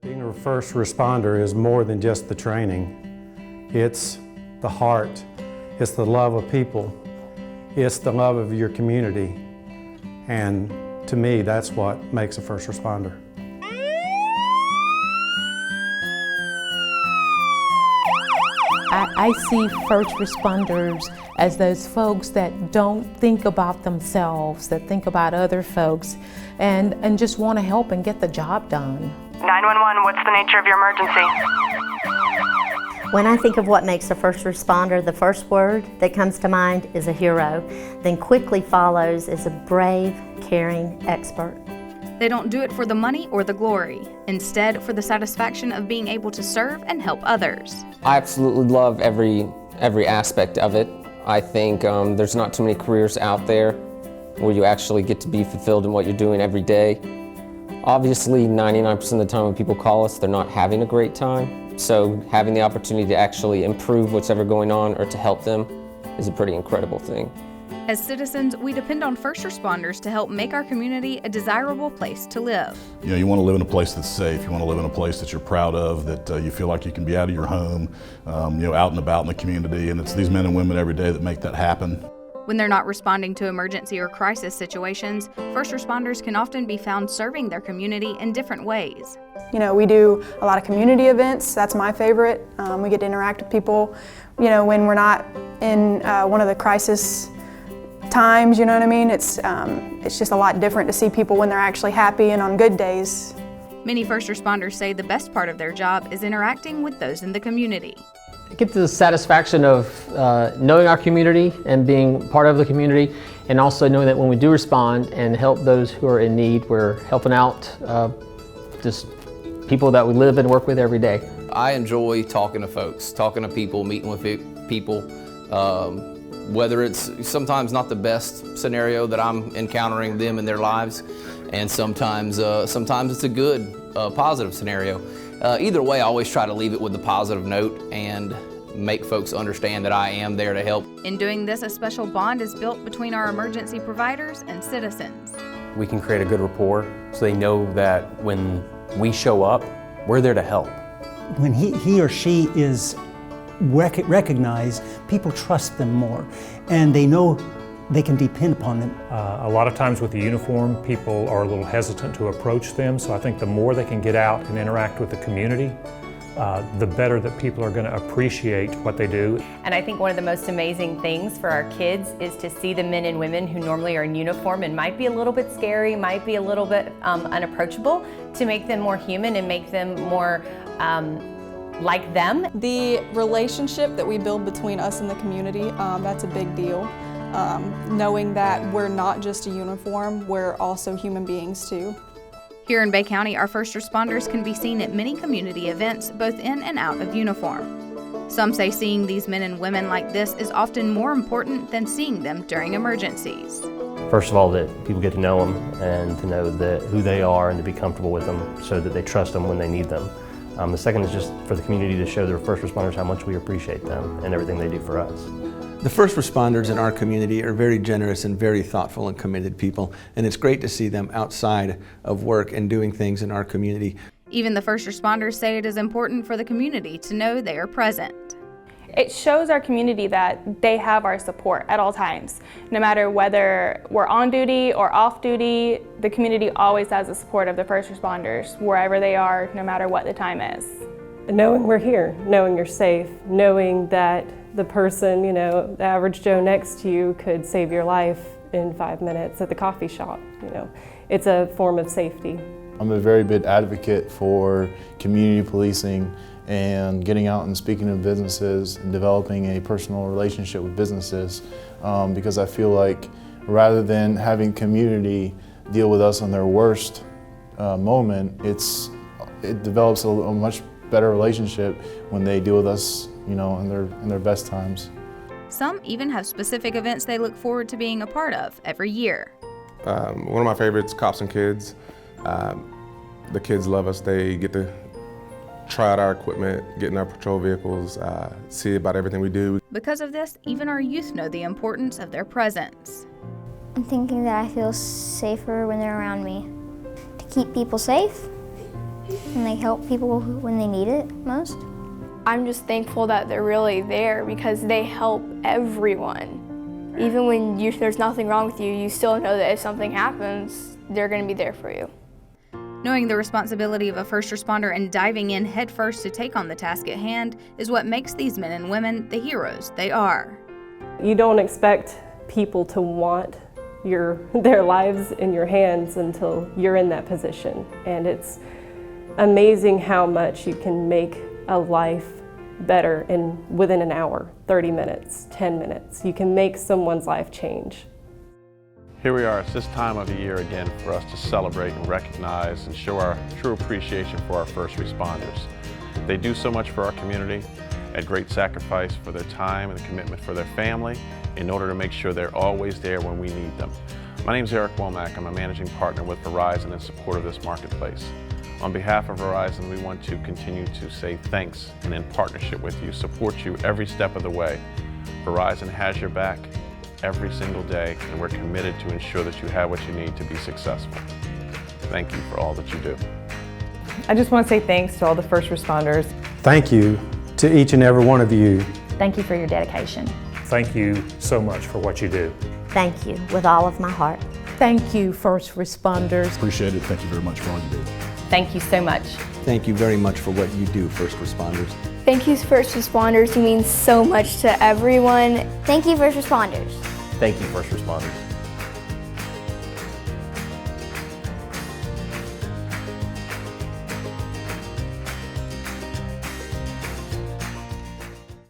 Being a first responder is more than just the training. It's the heart, it's the love of people, it's the love of your community. And to me, that's what makes a first responder. I see first responders as those folks that don't think about themselves, that think about other folks, and just want to help and get the job done. 911, what's the nature of your emergency? When I think of what makes a first responder, the first word that comes to mind is a hero. Then quickly follows is a brave, caring expert. They don't do it for the money or the glory, instead for the satisfaction of being able to serve and help others. I absolutely love every aspect of it. I think there's not too many careers out there where you actually get to be fulfilled in what you're doing every day. Obviously, 99% of the time when people call us, they're not having a great time. So having the opportunity to actually improve what's ever going on or to help them is a pretty incredible thing. As citizens, we depend on first responders to help make our community a desirable place to live. You know, you want to live in a place that's safe. You want to live in a place that you're proud of, that you feel like you can be out of your home, you know, out and about in the community. And it's these men and women every day that make that happen. When they're not responding to emergency or crisis situations, first responders can often be found serving their community in different ways. You know, we do a lot of community events. That's my favorite. We get to interact with people, you know, when we're not in one of the crisis times, you know what I mean? It's just a lot different to see people when they're actually happy and on good days. Many first responders say the best part of their job is interacting with those in the community. I get the satisfaction of knowing our community and being part of the community, and also knowing that when we do respond and help those who are in need, we're helping out just people that we live and work with every day. I enjoy talking to folks, talking to people, meeting with people. Whether it's sometimes not the best scenario that I'm encountering them in their lives, and sometimes it's a good, positive scenario. Either way, I always try to leave it with a positive note and make folks understand that I am there to help. In doing this, a special bond is built between our emergency providers and citizens. We can create a good rapport so they know that when we show up, we're there to help. When he or she is recognized, people trust them more, and they know they can depend upon them. A lot of times with the uniform, people are a little hesitant to approach them, so I think the more they can get out and interact with the community, the better that people are going to appreciate what they do. And I think one of the most amazing things for our kids is to see the men and women who normally are in uniform and might be a little bit scary, might be a little bit unapproachable, to make them more human and make them more like them. The relationship that we build between us and the community, that's a big deal. Knowing that we're not just a uniform, we're also human beings too. Here in Bay County, our first responders can be seen at many community events, both in and out of uniform. Some say seeing these men and women like this is often more important than seeing them during emergencies. First of all, that people get to know them and to know who they are and to be comfortable with them so that they trust them when they need them. The second is just for the community to show their first responders how much we appreciate them and everything they do for us. The first responders in our community are very generous and very thoughtful and committed people, and it's great to see them outside of work and doing things in our community. Even the first responders say it is important for the community to know they are present. It shows our community that they have our support at all times. No matter whether we're on duty or off duty, the community always has the support of the first responders, wherever they are, no matter what the time is. Knowing we're here, knowing you're safe, knowing that the person, you know, the average Joe next to you could save your life in 5 minutes at the coffee shop, you know. It's a form of safety. I'm a very big advocate for community policing and getting out and speaking to businesses and developing a personal relationship with businesses, because I feel like rather than having community deal with us on their worst moment, it develops a much better relationship when they deal with us, you know, in their best times. Some even have specific events they look forward to being a part of every year. One of my favorites, Cops and Kids. The kids love us. They get to try out our equipment, get in our patrol vehicles, see about everything we do. Because of this, even our youth know the importance of their presence. I'm thinking that I feel safer when they're around me. To keep people safe, and they help people when they need it most. I'm just thankful that they're really there because they help everyone. Even when there's nothing wrong with you, you still know that if something happens, they're going to be there for you. Knowing the responsibility of a first responder and diving in headfirst to take on the task at hand is what makes these men and women the heroes they are. You don't expect people to want their lives in your hands until you're in that position. And it's amazing how much you can make a life better within an hour, 30 minutes, 10 minutes. You can make someone's life change. Here we are, it's this time of the year again for us to celebrate and recognize and show our true appreciation for our first responders. They do so much for our community at great sacrifice for their time and commitment for their family in order to make sure they're always there when we need them. My name is Eric Womack. I'm a managing partner with Verizon in support of this marketplace. On behalf of Verizon, we want to continue to say thanks and in partnership with you, support you every step of the way. Verizon has your back every single day, and we're committed to ensure that you have what you need to be successful. Thank you for all that you do. I just want to say thanks to all the first responders. Thank you to each and every one of you. Thank you for your dedication. Thank you so much for what you do. Thank you with all of my heart. Thank you, first responders. Appreciate it. Thank you very much for all you do. Thank you so much. Thank you very much for what you do, first responders. Thank you, first responders. You mean so much to everyone. Thank you, first responders. Thank you, first responders.